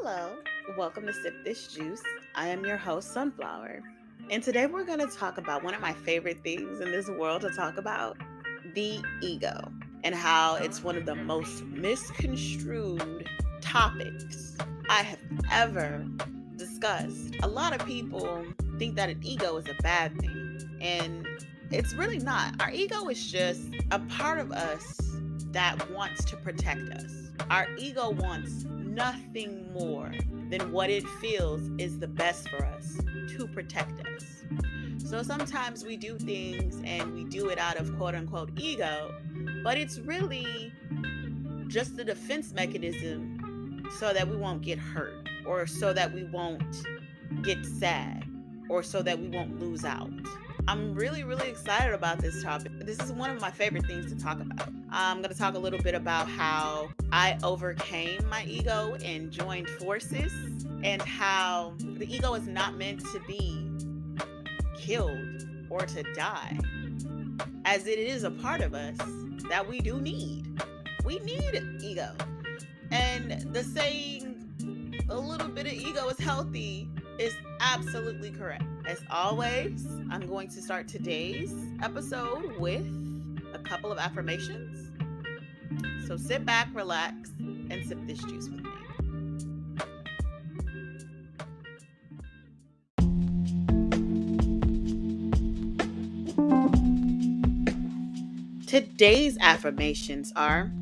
Hello, welcome to Sip This Juice. I am your host, Sunflower. And today we're going to talk about one of my favorite things in this world to talk about, the ego, and how it's one of the most misconstrued topics I have ever discussed. A lot of people think that an ego is a bad thing, and it's really not. Our ego is just a part of us that wants to protect us. Our ego wants nothing more than what it feels is the best for us to protect us. So sometimes we do things and we do it out of quote unquote ego, but it's really just a defense mechanism so that we won't get hurt, or so that we won't get sad, or so that we won't lose out. I'm really excited about this topic. This is one of my favorite things to talk about. I'm going to talk a little bit about how I overcame my ego and joined forces, and how the ego is not meant to be killed or to die, as it is a part of us that we do need. We need ego. And the saying, a little bit of ego is healthy, is absolutely correct. As always, I'm going to start today's episode with a couple of affirmations. So sit back, relax, and sip this juice with me. Today's affirmations are: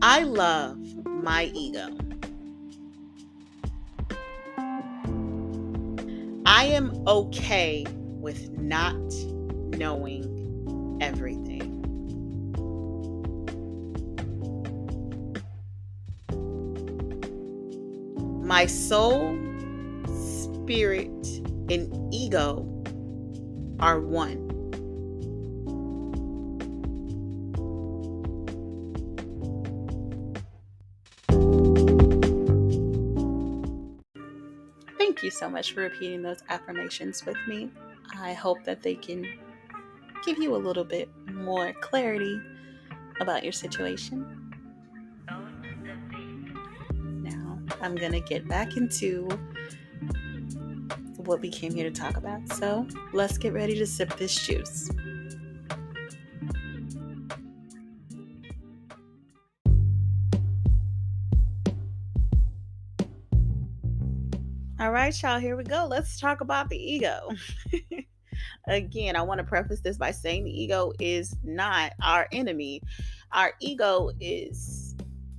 I love my ego. I am okay with not knowing everything. My soul, spirit, and ego are one. Thank you so much for repeating those affirmations with me. I hope that they can give you a little bit more clarity about your situation. Now, I'm going to get back into what we came here to talk about. So, let's get ready to sip this juice. All right, y'all, here we go. Let's talk about the ego. Again, I want to preface this by saying the ego is not our enemy. Our ego is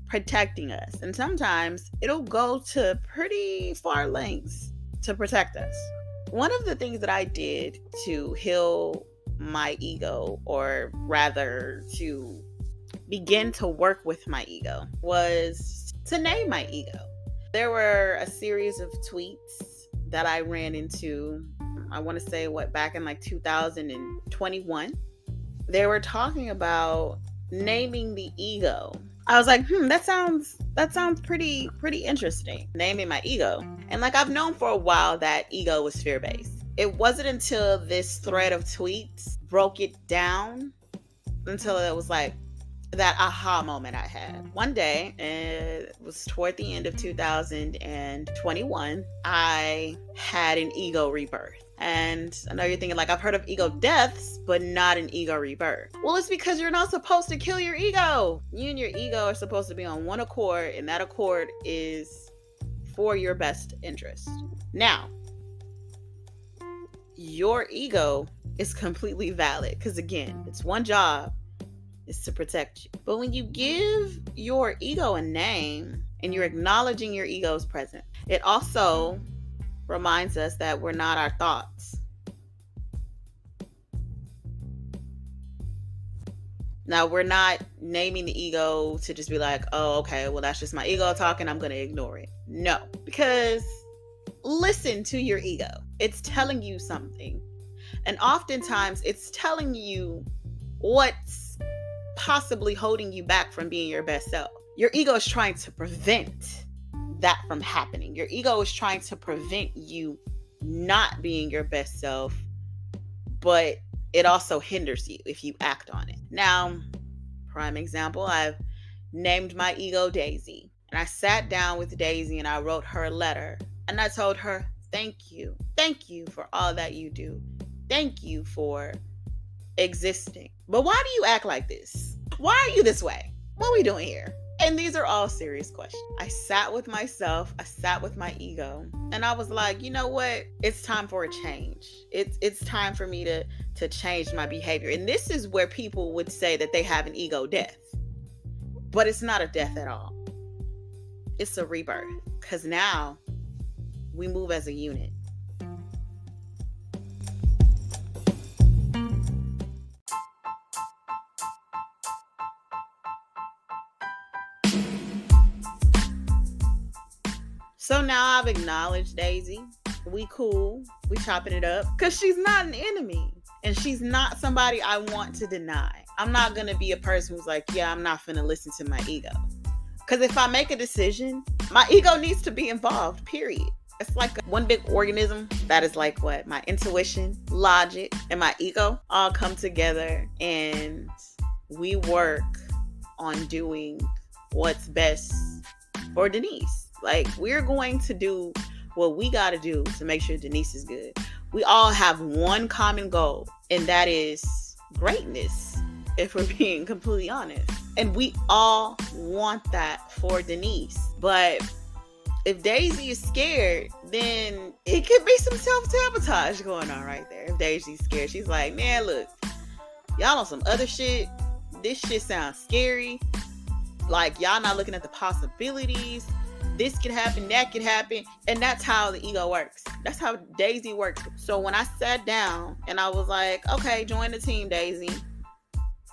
protecting us. And sometimes it'll go to pretty far lengths to protect us. One of the things that I did to heal my ego, or rather to begin to work with my ego, was to name my ego. There were a series of tweets that I ran into, I want to say back in like 2021. They were talking about naming the ego. I was like, that sounds pretty interesting. Naming my ego. And like, I've known for a while that ego was fear-based. It wasn't until this thread of tweets broke it down, until it was like that aha moment I had. One day, it was toward the end of 2021, I had an ego rebirth. And I know you're thinking, like, I've heard of ego deaths, but not an ego rebirth. Well, it's because you're not supposed to kill your ego. You and your ego are supposed to be on one accord, and that accord is for your best interest. Now, your ego is completely valid, because again, it's one job, is to protect you. But when you give your ego a name and you're acknowledging your ego's presence, it also reminds us that we're not our thoughts. Now, we're not naming the ego to just be like, oh, okay, well, that's just my ego talking, I'm going to ignore it. No, because listen to your ego. It's telling you something. And oftentimes it's telling you what's possibly holding you back from being your best self. Your ego is trying to prevent that from happening. Your ego is trying to prevent you not being your best self, but it also hinders you if you act on it. Now, prime example, I've named my ego Daisy. And I sat down with Daisy and I wrote her a letter. And I told her, thank you. Thank you for all that you do. Thank you for existing. But why do you act like this? Why are you this way? What are we doing here? And these are all serious questions. I sat with myself, I sat with my ego, and I was like, you know what? It's time for a change. It's time for me to change my behavior. And this is where people would say that they have an ego death. But it's not a death at all. It's a rebirth. Because now we move as a unit. So now I've acknowledged Daisy. We cool. We chopping it up. Because she's not an enemy. And she's not somebody I want to deny. I'm not going to be a person who's like, yeah, I'm not finna listen to my ego. Because if I make a decision, my ego needs to be involved, period. It's like one big organism that is like what? My intuition, logic, and my ego all come together and we work on doing what's best for Denise. Like, we're going to do what we got to do to make sure Denise is good. We all have one common goal, and that is greatness, if we're being completely honest. And we all want that for Denise. But if Daisy is scared, then it could be some self-sabotage going on right there. If Daisy's scared, she's like, man, look, y'all on some other shit. This shit sounds scary. Like, y'all not looking at the possibilities. This could happen, that could happen. And that's how the ego works. That's how Daisy works. So when I sat down and I was like, okay, join the team, Daisy.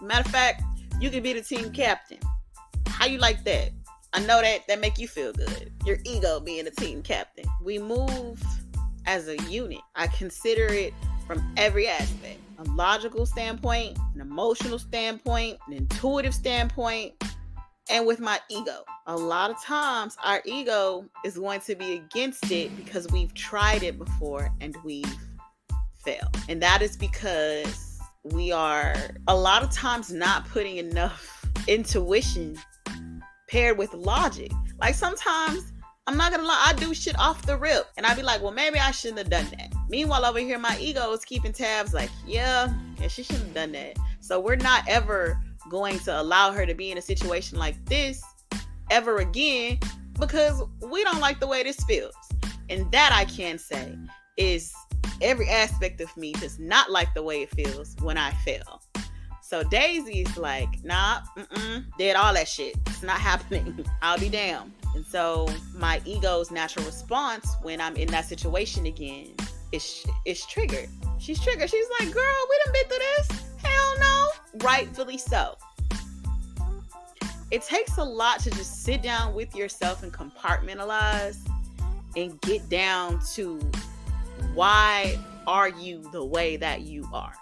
Matter of fact, you can be the team captain. How you like that? I know that make you feel good. Your ego being the team captain. We move as a unit. I consider it from every aspect. A logical standpoint, an emotional standpoint, an intuitive standpoint, and with my ego. A lot of times our ego is going to be against it because we've tried it before and we've failed. And that is because we are a lot of times not putting enough intuition paired with logic. Like, sometimes, I'm not gonna lie, I do shit off the rip and I'd be like, well, maybe I shouldn't have done that. Meanwhile, over here, my ego is keeping tabs like, yeah, she shouldn't have done that. So we're not ever going to allow her to be in a situation like this ever again because we don't like the way this feels. And that I can say is every aspect of me does not like the way it feels when I fail. So Daisy's like, nah, did all that shit. It's not happening. I'll be damned. And so my ego's natural response when I'm in that situation again is triggered. She's triggered. She's like, girl, we done been through this. Hell no. Rightfully so. It takes a lot to just sit down with yourself and compartmentalize and get down to why are you the way that you are.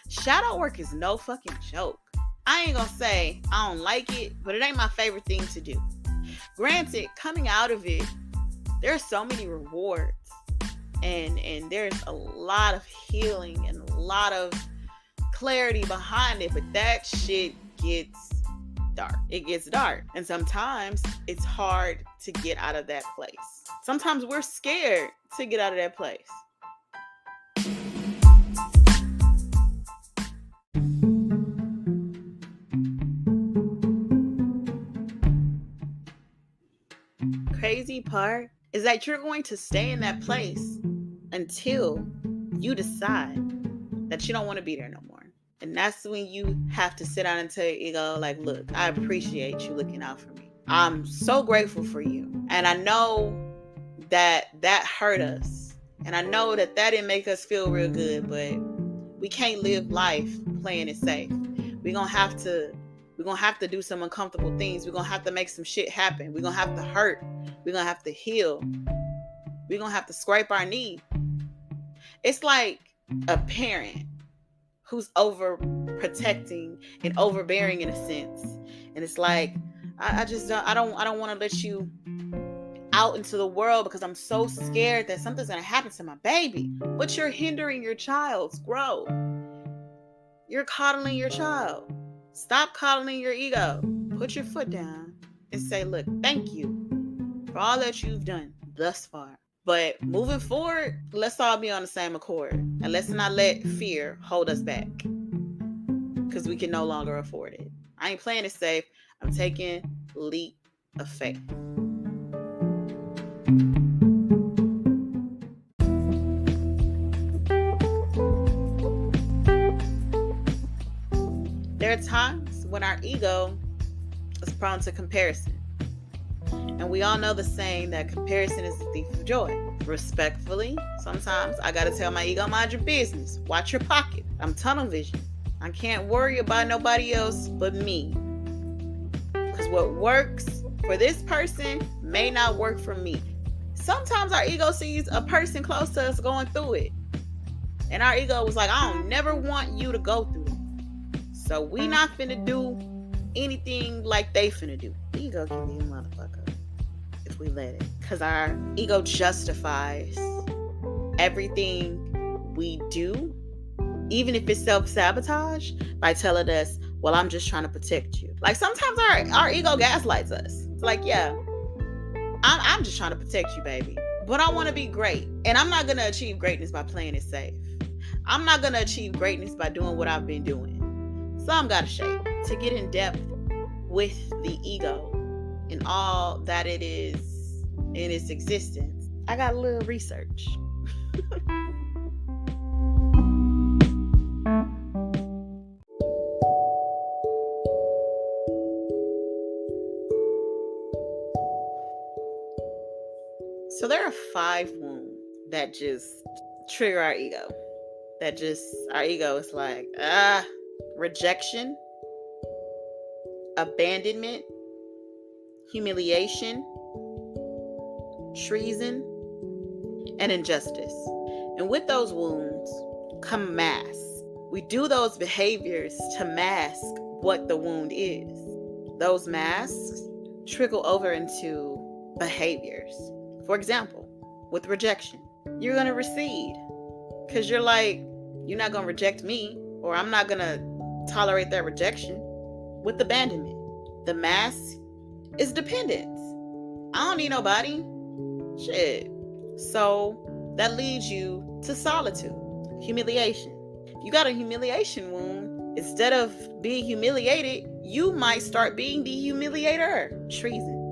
Shadow work is no fucking joke. I ain't gonna say I don't like it, but it ain't my favorite thing to do. Granted, coming out of it, there's so many rewards and there's a lot of healing and a lot of clarity behind it, but that shit gets dark. It gets dark. And sometimes it's hard to get out of that place. Sometimes we're scared to get out of that place. Crazy part is that you're going to stay in that place until you decide that you don't want to be there no more. And that's when you have to sit down and tell your ego, like, look, I appreciate you looking out for me. I'm so grateful for you. And I know that hurt us. And I know that didn't make us feel real good, but we can't live life playing it safe. We're going to have to do some uncomfortable things. We're going to have to make some shit happen. We're going to have to hurt. We're going to have to heal. We're going to have to scrape our knee. It's like a parent who's overprotecting and overbearing in a sense. And it's like, I don't want to let you out into the world because I'm so scared that something's going to happen to my baby. But you're hindering your child's growth. You're coddling your child. Stop coddling your ego. Put your foot down and say, look, thank you for all that you've done thus far. But moving forward, let's all be on the same accord. And let's not let fear hold us back because we can no longer afford it. I ain't playing it safe. I'm taking leap of faith. There are times when our ego is prone to comparison. And we all know the saying that comparison is the thief of joy. Respectfully, sometimes I gotta tell my ego, mind your business. Watch your pocket. I'm tunnel vision. I can't worry about nobody else but me. Because what works for this person may not work for me. Sometimes our ego sees a person close to us going through it. And our ego was like, I don't never want you to go through it. So we not finna do anything like they finna do. Ego can be a motherfucker if we let it. Because our ego justifies everything we do, even if it's self-sabotage, by telling us, well, I'm just trying to protect you. Like sometimes our ego gaslights us. It's like, yeah, I'm just trying to protect you, baby. But I want to be great. And I'm not going to achieve greatness by playing it safe. I'm not going to achieve greatness by doing what I've been doing. Some got to shape. To get in depth with the ego and all that it is in its existence, I got a little research. So there are 5 wounds that just trigger our ego. Our ego is like, rejection, abandonment, humiliation, treason, and injustice. And with those wounds come masks. We do those behaviors to mask what the wound is. Those masks trickle over into behaviors. For example, with rejection, you're going to recede because you're like, you're not going to reject me, or I'm not going to tolerate that rejection. With abandonment, the mask is dependence. I don't need nobody. Shit. So that leads you to solitude, humiliation. If you got a humiliation wound, instead of being humiliated, you might start being the humiliator. Treason.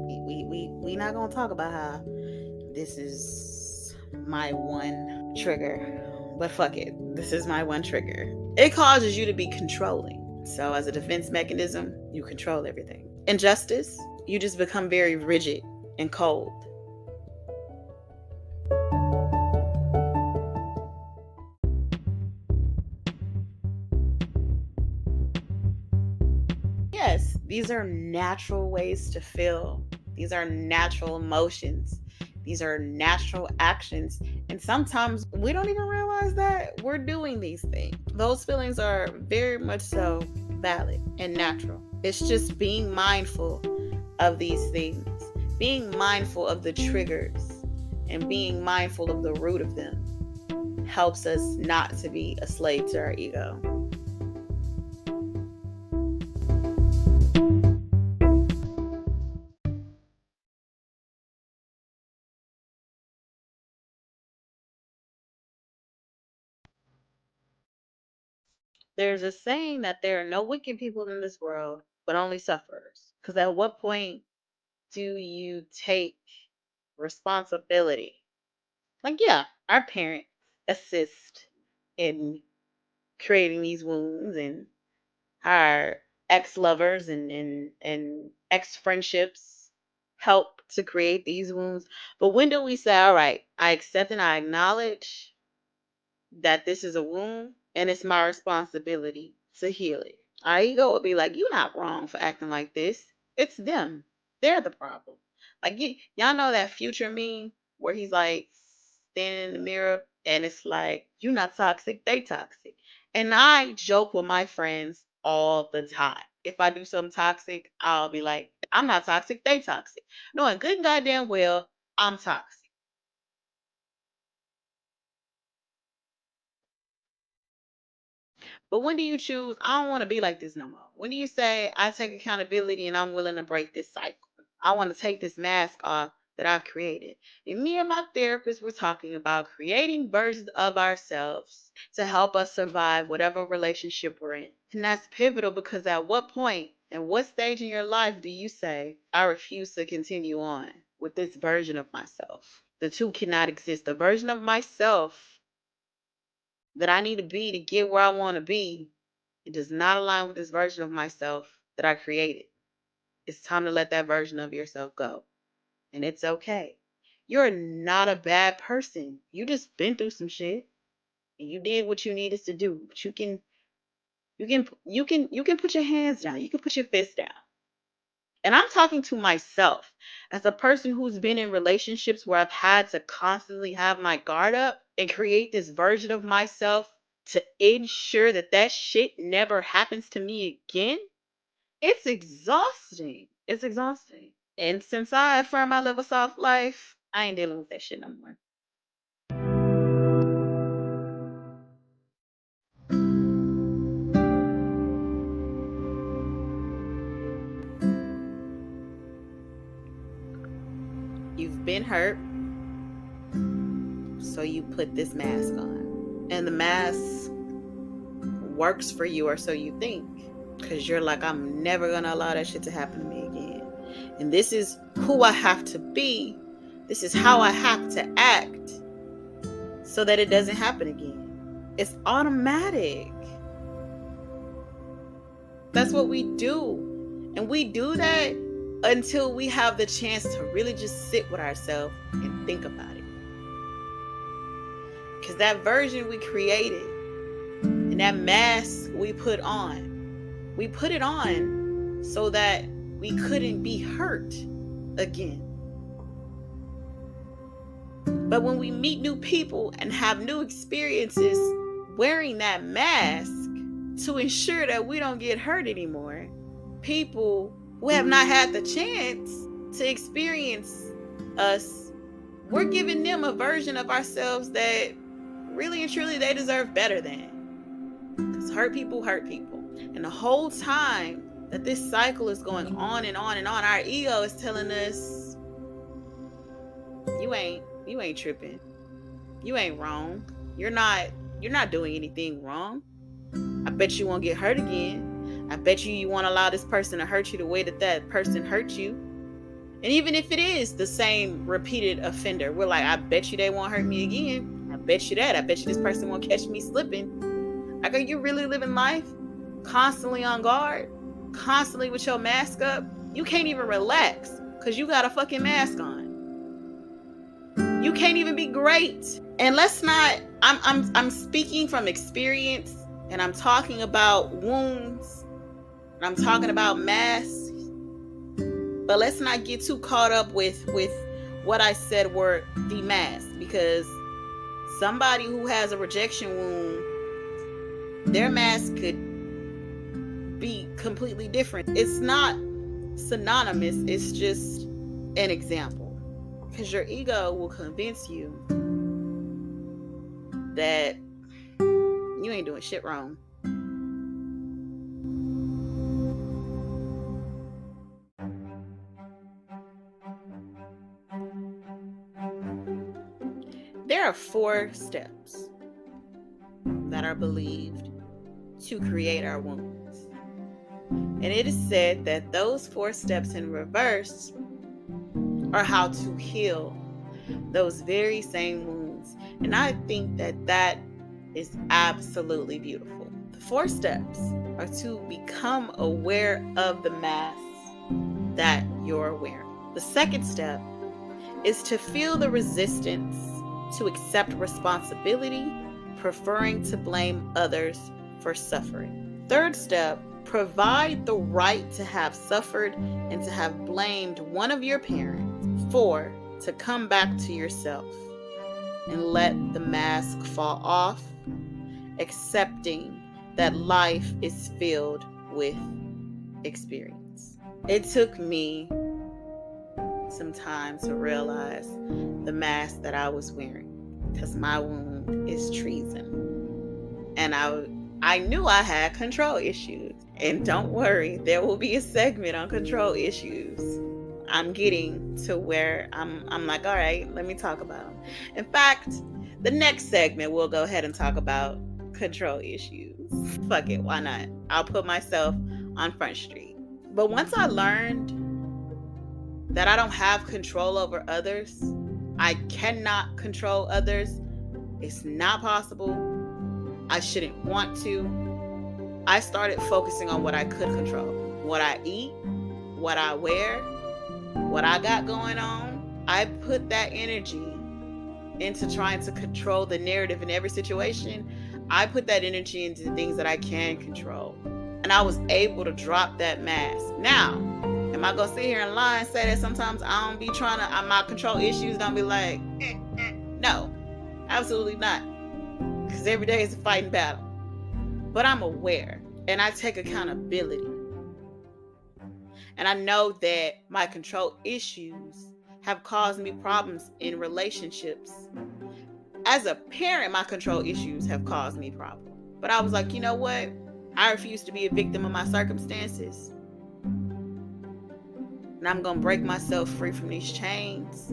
We not gonna talk about how this is my one trigger, but fuck it. This is my one trigger. It causes you to be controlling. So as a defense mechanism, you control everything. Injustice, you just become very rigid and cold. Yes, these are natural ways to feel. These are natural emotions. These are natural actions. And sometimes we don't even realize that we're doing these things. Those feelings are very much so valid and natural. It's just being mindful of these things, being mindful of the triggers, and being mindful of the root of them helps us not to be a slave to our ego. There's a saying that there are no wicked people in this world, but only sufferers. Because at what point do you take responsibility? Like, yeah, our parents assist in creating these wounds, and our ex-lovers and ex-friendships help to create these wounds. But when do we say, all right, I accept and I acknowledge that this is a wound and it's my responsibility to heal it? Our ego would be like, you're not wrong for acting like this. It's them. They're the problem. Like, y'all know that Future meme where he's like standing in the mirror and it's like, you're not toxic, they toxic. And I joke with my friends all the time. If I do something toxic, I'll be like, I'm not toxic, they toxic. Knowing good and goddamn well I'm toxic. But when do you choose, I don't want to be like this no more? When do you say, I take accountability and I'm willing to break this cycle? I want to take this mask off that I've created. And me and my therapist were talking about creating versions of ourselves to help us survive whatever relationship we're in. And that's pivotal because at what point and what stage in your life do you say, I refuse to continue on with this version of myself? The two cannot exist. The version of myself that I need to be to get where I want to be, it does not align with this version of myself that I created. It's time to let that version of yourself go. And it's okay. You're not a bad person. You just been through some shit and you did what you needed to do. But you can put your hands down. You can put your fists down. And I'm talking to myself as a person who's been in relationships where I've had to constantly have my guard up and create this version of myself to ensure that that shit never happens to me again. It's exhausting. It's exhausting. And since I affirm I live a soft life, I ain't dealing with that shit no more. You've been hurt, so you put this mask on. And the mask works for you, or so you think. Because you're like, I'm never going to allow that shit to happen to me again. And this is who I have to be. This is how I have to act so that it doesn't happen again. It's automatic. That's what we do. And we do that until we have the chance to really just sit with ourselves and think about it. Because that version we created and that mask we put it on so that we couldn't be hurt again. But when we meet new people and have new experiences wearing that mask to ensure that we don't get hurt anymore, people who have not had the chance to experience us, we're giving them a version of ourselves that really and truly they deserve better than. Because hurt people hurt people. And the whole time that this cycle is going on and on and on, our ego is telling us, you ain't tripping. You ain't wrong. You're not doing anything wrong. I bet you won't get hurt again. I bet you won't allow this person to hurt you the way that person hurt you. And even if it is the same repeated offender, we're like, I bet you they won't hurt me again. I bet you that. I bet you this person won't catch me slipping. Like, are you really living life constantly on guard? Constantly with your mask up? You can't even relax because you got a fucking mask on. You can't even be great. And let's not, I'm speaking from experience, and I'm talking about wounds, and I'm talking about masks. But let's not get too caught up with what I said were the mask, because somebody who has a rejection wound, their mask could be completely different. It's not synonymous. It's just an example. Because your ego will convince you that you ain't doing shit wrong. There are 4 steps that are believed to create our wounds. And it is said that those 4 steps in reverse are how to heal those very same wounds. And I think that is absolutely beautiful. The 4 steps are to become aware of the mask that you're wearing. The second step is to feel the resistance to accept responsibility, preferring to blame others for suffering. Third step, provide the right to have suffered and to have blamed one of your parents. 4, to come back to yourself and let the mask fall off, accepting that life is filled with experience. It took me some time to realize the mask that I was wearing, because my wound is treason. And I knew I had control issues. And don't worry, there will be a segment on control issues I'm getting to where I'm like, all right, let me talk about them. In fact, the next segment we'll go ahead and talk about control issues. Fuck it, why not? I'll put myself on Front Street. But once I learned that I don't have control over others, I cannot control others. It's not possible. I shouldn't want to. I started focusing on what I could control. What I eat, what I wear, what I got going on. I put that energy into trying to control the narrative in every situation. I put that energy into the things that I can control. And I was able to drop that mask. Now, am I going to sit here and lie and say that sometimes I don't be trying to, my control issues don't be like, no, absolutely not. Because every day is a fighting battle. But I'm aware and I take accountability. And I know that my control issues have caused me problems in relationships. As a parent, my control issues have caused me problems. But I was like, you know what? I refuse to be a victim of my circumstances. And I'm going to break myself free from these chains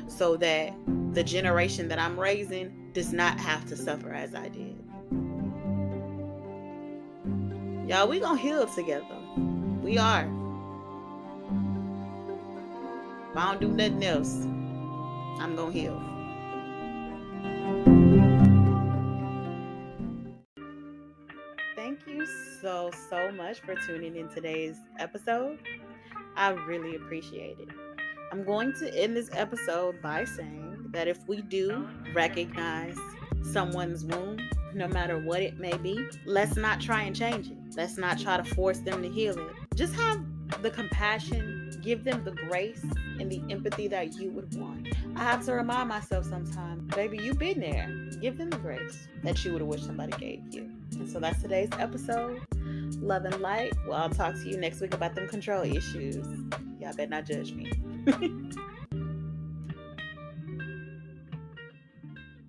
so that the generation that I'm raising does not have to suffer as I did. Y'all, we going to heal together. We are. If I don't do nothing else, I'm going to heal. Thank you so much for tuning in today's episode. I really appreciate it. I'm going to end this episode by saying that if we do recognize someone's wound, no matter what it may be, let's not try and change it. Let's not try to force them to heal it. Just have the compassion, give them the grace and the empathy that you would want. I have to remind myself sometimes, baby, you've been there. Give them the grace that you would have wished somebody gave you. And so that's today's episode. Love and light. Well, I'll talk to you next week about them control issues. Y'all better not judge me.